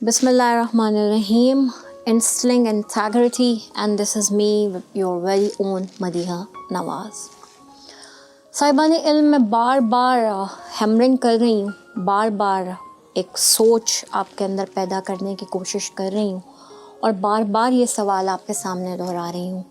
Bismillahirrahmanirrahim, Instilling integrity, and this is me, your very own Madiha Nawaz. साहिबान इल्म में बार बार hammering कर रही हूँ, बार बार एक सोच आपके अंदर पैदा करने की कोशिश कर रही हूँ और बार बार ये सवाल आपके सामने दोहरा रही हूँ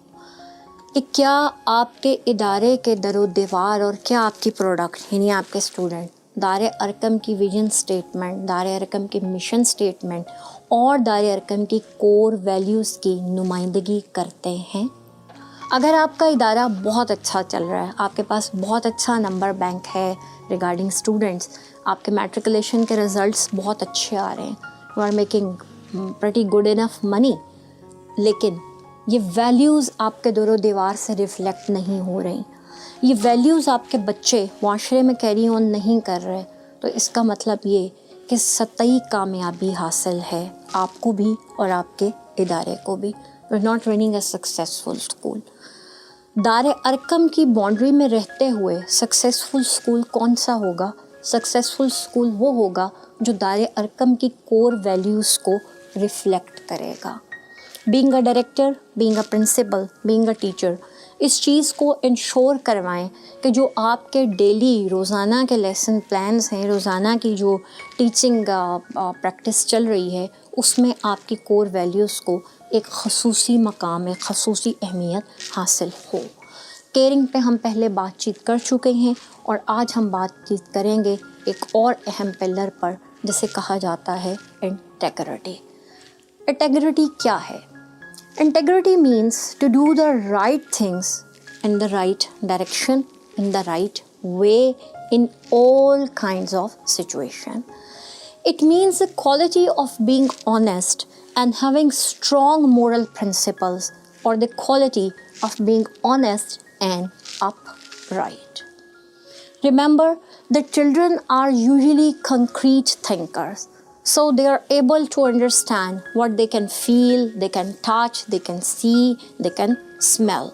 कि क्या आपके इदारे के दरो दीवार और क्या आपकी प्रोडक्ट यानी आपके स्टूडेंट दार-ए-अर्कम की विजन स्टेटमेंट, दार-ए-अर्कम की मिशन स्टेटमेंट और दार-ए-अर्कम की कोर वैल्यूज़ की नुमाइंदगी करते हैं। अगर आपका इदारा बहुत अच्छा चल रहा है, आपके पास बहुत अच्छा नंबर बैंक है रिगार्डिंग स्टूडेंट्स, आपके मैट्रिकुलेशन के रिज़ल्ट्स बहुत अच्छे आ रहे हैं, you are making pretty good enough money, लेकिन ये वैल्यूज़ आपके दरो दीवार से रिफ़्लेक्ट नहीं हो रही, ये वैल्यूज़ आपके बच्चे माशरे में कैरी ऑन नहीं कर रहे, तो इसका मतलब ये कि सतही कामयाबी हासिल है आपको भी और आपके इदारे को भी। You are not running a successful school. Dar-e-Arqam की बाउंड्री में रहते हुए सक्सेसफुल स्कूल कौन सा होगा? सक्सेसफुल स्कूल वो होगा जो दार-ए-अर्कम की कोर वैल्यूज़ को रिफ़्लेक्ट करेगा। Being a director, being a principal, being a teacher, इस चीज़ को इंश्योर करवाएं कि जो आपके डेली रोज़ाना के लेसन प्लान्स हैं, रोज़ाना की जो टीचिंग प्रैक्टिस चल रही है, उसमें आपकी कोर वैल्यूज़ को एक ख़ुसूसी मकाम, एक ख़ुसूसी अहमियत हासिल हो। केयरिंग पे हम पहले बातचीत कर चुके हैं और आज हम बातचीत करेंगे एक और अहम पिलर पर जिसे कहा जाता है इंटेग्रिटी। इंटेग्रिटी क्या है? Integrity means to do the right things in the right direction, in the right way, in all kinds of situation. It means the quality of being honest and having strong moral principles, or the quality of being honest and upright. Remember, the children are usually concrete thinkers. So they are able to understand what they can feel, they can touch, they can see, they can smell.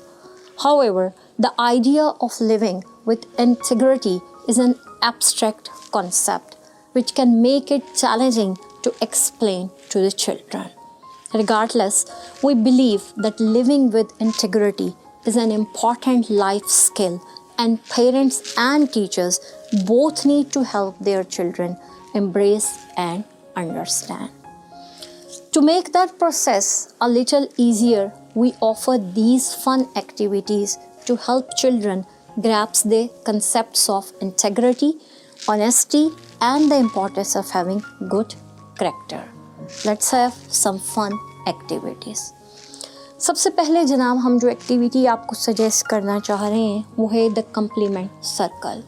However, the idea of living with integrity is an abstract concept which can make it challenging to explain to the children. Regardless, we believe that living with integrity is an important life skill, and parents and teachers both need to help their children embrace and understand. To make that process a little easier, we offer these fun activities to help children grasp the concepts of integrity, honesty, and the importance of having good character. Let's have some fun activities. सबसे पहले जनाब हम जो activity आपको suggest करना चाह रहे हैं वो है द कम्प्लीमेंट सर्कल।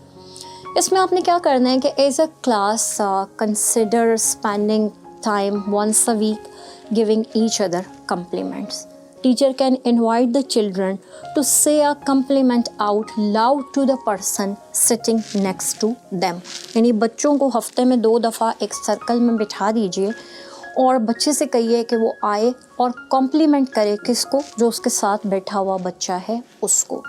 इसमें आपने क्या करना है कि as a class consider spending time once a week giving each other compliments. Teacher can invite the children to say a compliment out loud to the person sitting next to them. यानी बच्चों को हफ्ते में 2 दफ़ा एक circle में बिठा दीजिए और बच्चे से कहिए कि वो आए और कॉम्प्लीमेंट करे किसको? जो उसके साथ बैठा हुआ बच्चा है उसको।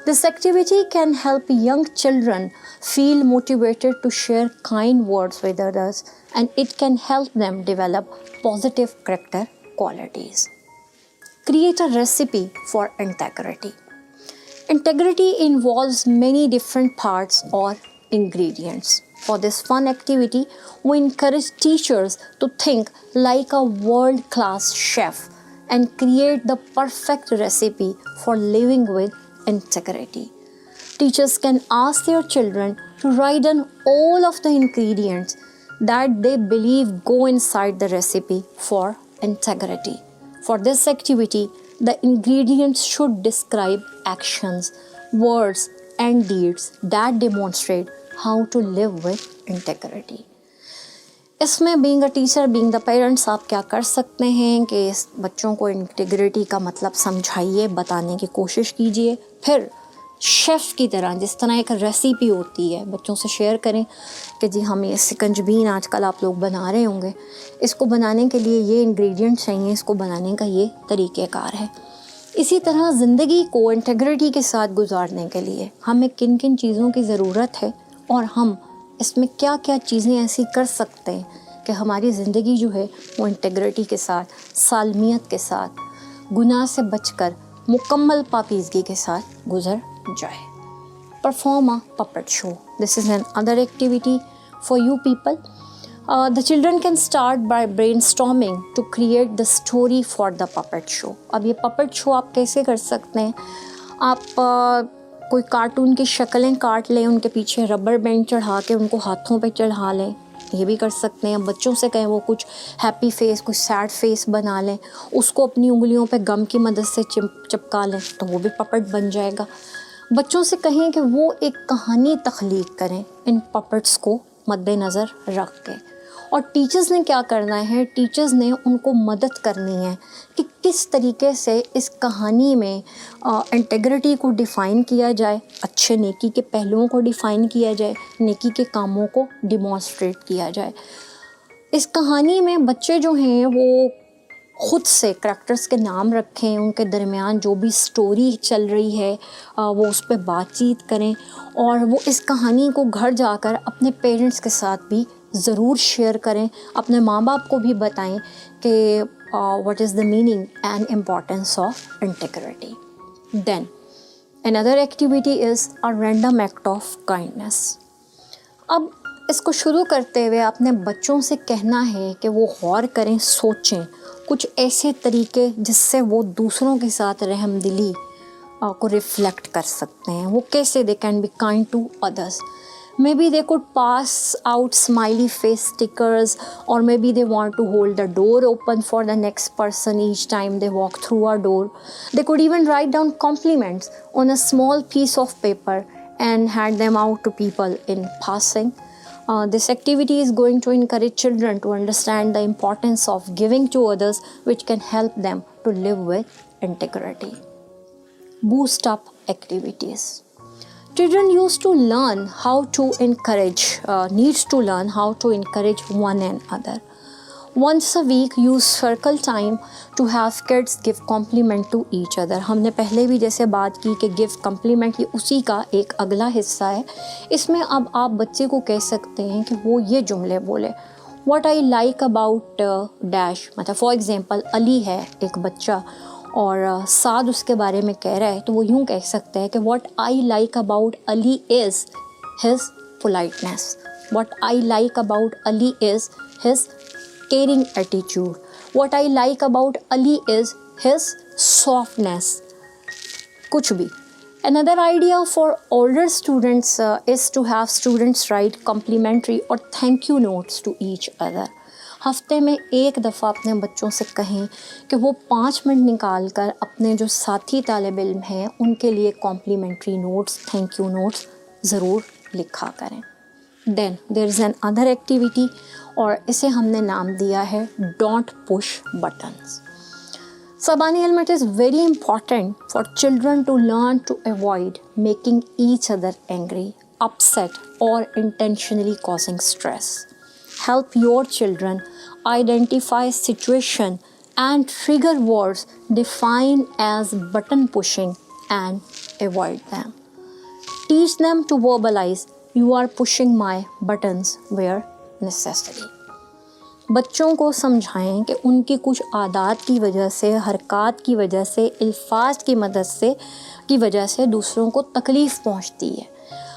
This activity can help young children feel motivated to share kind words with others, and it can help them develop positive character qualities. Create a recipe for integrity. Integrity involves many different parts or ingredients. For this fun activity, we encourage teachers to think like a world-class chef and create the perfect recipe for living with integrity. Teachers can ask their children to write down all of the ingredients that they believe go inside the recipe for integrity. For this activity, the ingredients should describe actions, words, and deeds that demonstrate how to live with integrity. इसमें being a teacher, being the parents, आप क्या कर सकते हैं कि इस बच्चों को इंटीग्रिटी का मतलब समझाइए, बताने की कोशिश कीजिए। फिर शेफ़ की तरह, जिस तरह एक रेसिपी होती है, बच्चों से शेयर करें कि जी हम ये सिकंजबीन आजकल आप लोग बना रहे होंगे, इसको बनाने के लिए ये इंग्रेडिएंट चाहिए, इसको बनाने का ये तरीक़ेकार है। इसी तरह ज़िंदगी को इंटीग्रिटी के साथ गुजारने के लिए हमें किन किन चीज़ों की ज़रूरत है और हम इसमें क्या क्या चीज़ें ऐसी कर सकते हैं कि हमारी ज़िंदगी जो है वो इंटेग्रिटी के साथ, सालमियत के साथ, गुनाह से बचकर मुकम्मल पाकीज़गी के साथ गुजर जाए. Perform a puppet show. This is another activity for you people. The children can start by brainstorming to create the story for the puppet show. अब ये puppet show आप कैसे कर सकते हैं? आप कोई कार्टून की शक्लें काट लें, उनके पीछे रबर बैंड चढ़ा के उनको हाथों पे चढ़ा लें, ये भी कर सकते हैं. बच्चों से कहें वो कुछ हैप्पी फेस, कुछ सैड फेस बना लें, उसको अपनी उंगलियों पे गम की मदद से चिपका लें, तो वो भी पपट बन जाएगा. बच्चों से कहें कि वो एक कहानी तख्लीक करें इन पपट्स को मद्देनज़र रख के. और टीचर्स ने क्या करना है, टीचर्स ने उनको मदद करनी है कि किस तरीके से इस कहानी में इंटेग्रिटी को डिफ़ाइन किया जाए, अच्छे नेकी के पहलुओं को डिफ़ाइन किया जाए, नेकी के कामों को डिमॉन्स्ट्रेट किया जाए. इस कहानी में बच्चे जो हैं वो ख़ुद से करैक्टर्स के नाम रखें, उनके दरमियान जो भी स्टोरी चल रही है वो उस पर बातचीत करें, और वो इस कहानी को घर जाकर अपने पेरेंट्स के साथ भी ज़रूर शेयर करें, अपने माँ बाप को भी बताएं कि what is the meaning and importance of integrity. Then another activity is a random act of kindness. अब इसको शुरू करते हुए अपने बच्चों से कहना है कि वो गौर करें, सोचें कुछ ऐसे तरीके जिससे वो दूसरों के साथ रहमदिली को रिफ्लेक्ट कर सकते हैं. वो कैसे they can be kind to others. Maybe they could pass out smiley face stickers, or maybe they want to hold the door open for the next person each time they walk through our door. They could even write down compliments on a small piece of paper and hand them out to people in passing. This activity is going to encourage children to understand the importance of giving to others, which can help them to live with integrity. Boost up activities. Children needs to learn how to encourage one another. Once a week, use circle time to have kids give compliment to each other. हमने पहले भी जैसे बात की कि give compliment ये उसी का एक अगला हिस्सा है. इसमें अब आप बच्चे को कह सकते हैं कि वो ये जुमले बोले, What I like about dash. मतलब for example अली है एक बच्चा और साद उसके बारे में कह रहा है, तो वो यूँ कह सकता है कि what I like about Ali is his politeness. What I like about Ali is his caring attitude. What I like about Ali is his softness. कुछ भी. Another idea for older students is to have students write complimentary or thank you notes to each other. हफ्ते में एक दफ़ा अपने बच्चों से कहें कि वो 5 मिनट निकाल कर अपने जो साथी तालिब इल्म हैं उनके लिए complimentary notes, thank you notes ज़रूर लिखा करें. Then there is an other activity, और इसे हमने नाम दिया है don't push buttons. Sabani ilm, it is very important for children to learn to avoid making each other angry, upset, or intentionally causing stress. Help your children identify situation and trigger words defined as button pushing and avoid them. Teach them to verbalize, you are pushing my buttons where necessary. बच्चों को समझाएं कि उनकी कुछ आदात की वजह से, हरकत की वजह से, अल्फाज की मदद से की वजह से दूसरों को तकलीफ़ पहुंचती है.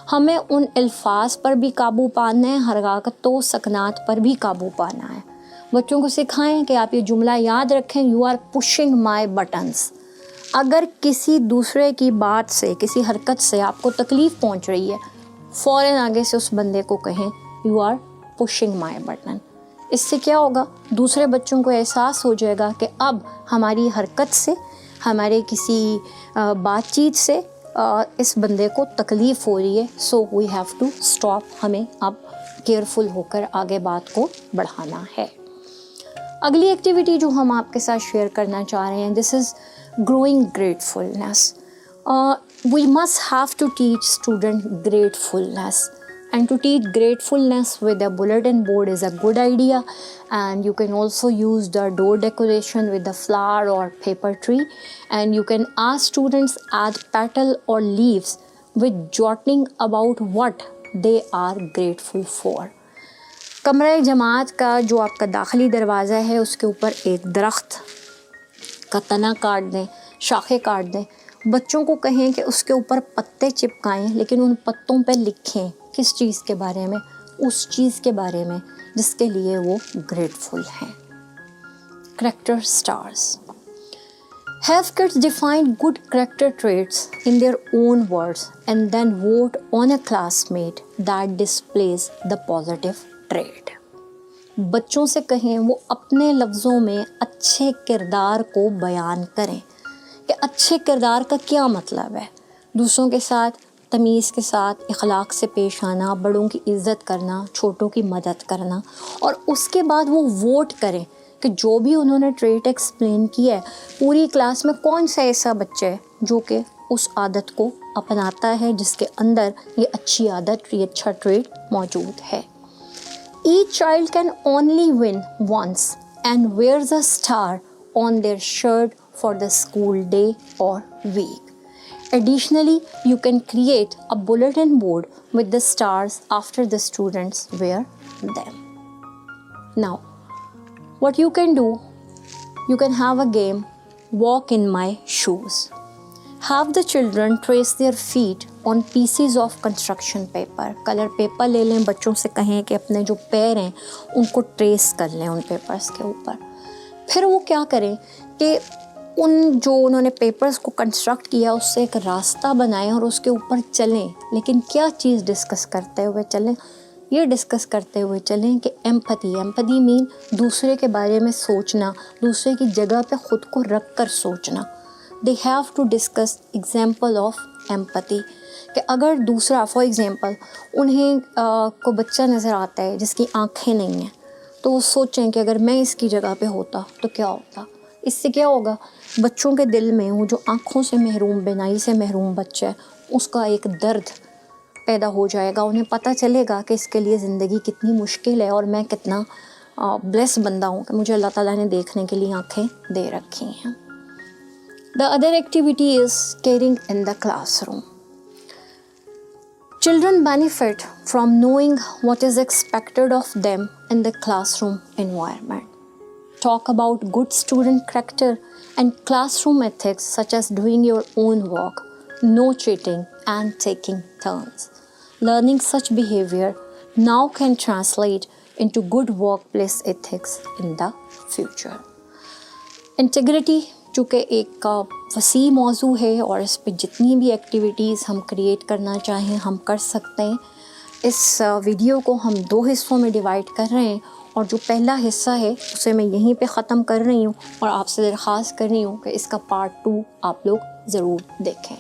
हमें उन अल्फाज पर भी काबू पाना है, हरकतों सकनात पर भी काबू पाना है. बच्चों को सिखाएं कि आप ये जुमला याद रखें, you are pushing my buttons. अगर किसी दूसरे की बात से, किसी हरकत से आपको तकलीफ़ पहुंच रही है, फ़ौरन आगे से उस बंदे को कहें you are pushing my button. इससे क्या होगा, दूसरे बच्चों को एहसास हो जाएगा कि अब हमारी हरकत से, हमारे किसी बातचीत से इस बंदे को तकलीफ़ हो रही है, so we have to stop. हमें अब केयरफुल होकर आगे बात को बढ़ाना है. अगली एक्टिविटी जो हम आपके साथ शेयर करना चाह रहे हैं, this is growing gratefulness. We must have to teach student gratefulness. And to teach gratefulness with a bulletin board is a good idea, and you can also use the door decoration with the flower or paper tree, and you can ask students add petal or leaves with jotting about what they are grateful for. कमरा जमात का जो आपका दाखिली दरवाज़ा है उसके ऊपर एक दरख्त का तना काट दें, शाखें काट दें। बच्चों को कहें कि उसके ऊपर पत्ते चिपकाएं, लेकिन उन पत्तों पे लिखें किस चीज़ के बारे में, उस चीज़ के बारे में जिसके लिए वो ग्रेटफुल हैं। Character stars. Have kids define good character traits in their own words and then vote on a classmate that displays the positive trait. बच्चों से कहें वो अपने लफ्ज़ों में अच्छे किरदार को बयान करें कि अच्छे किरदार का क्या मतलब है। दूसरों के साथ तमीज़ के साथ इखलाक से पेश आना, बड़ों की इज़्ज़त करना, छोटों की मदद करना, और उसके बाद वो वोट करें कि जो भी उन्होंने ट्रेट एक्सप्लेन किया है पूरी क्लास में कौन सा ऐसा बच्चा है जो कि उस आदत को अपनाता है, जिसके अंदर ये अच्छी आदत, ये अच्छा ट्रेट मौजूद है। Each child can only win once and wears a star on their shirt for the school day or week. Additionally, you can create a bulletin board with the stars after the students wear them. Now, what you can do, you can have a game, walk in my shoes. Have the children trace their feet on pieces of construction paper. Colour paper ले लें, बच्चों से कहें कि अपने जो पैर हैं उनको ट्रेस कर लें उन पेपर्स के ऊपर। फिर वो क्या करें कि उन जो उन्होंने पेपर्स को कंस्ट्रक्ट किया उससे एक रास्ता बनाएं और उसके ऊपर चलें। लेकिन क्या चीज़ डिस्कस करते हुए चलें? ये डिस्कस करते हुए चलें कि एम्पैथी मीन दूसरे के बारे में सोचना, दूसरे की जगह पे ख़ुद को रख कर सोचना। They have to discuss example of empathy कि अगर दूसरा, फॉर एग्ज़ाम्पल, उन्हें को बच्चा नज़र आता है जिसकी आँखें नहीं हैं, तो वो सोचें कि अगर मैं इसकी जगह पे होता तो क्या होता। इससे क्या होगा, बच्चों के दिल में वो जो आँखों से महरूम, बिनाई से महरूम बच्चा है, उसका एक दर्द पैदा हो जाएगा। उन्हें पता चलेगा कि इसके लिए ज़िंदगी कितनी मुश्किल है और मैं कितना ब्लेस बंदा हूँ कि मुझे अल्लाह ताला ने देखने के लिए आँखें दे रखी हैं। The other activity is caring in the classroom. Children benefit from knowing what is expected of them in the classroom environment. Talk about good student character and classroom ethics such as doing your own work, no cheating, and taking turns. Learning such behavior now can translate into good workplace ethics in the future. Integrity चूँकि एक वसी मौजू है और इस पे जितनी भी एक्टिविटीज़ हम क्रिएट करना चाहें हम कर सकते हैं। इस वीडियो को हम 2 हिस्सों में डिवाइड कर रहे हैं और जो पहला हिस्सा है उसे मैं यहीं पे ख़त्म कर रही हूँ और आपसे दरख्वास्त कर रही हूँ कि इसका पार्ट 2 आप लोग ज़रूर देखें।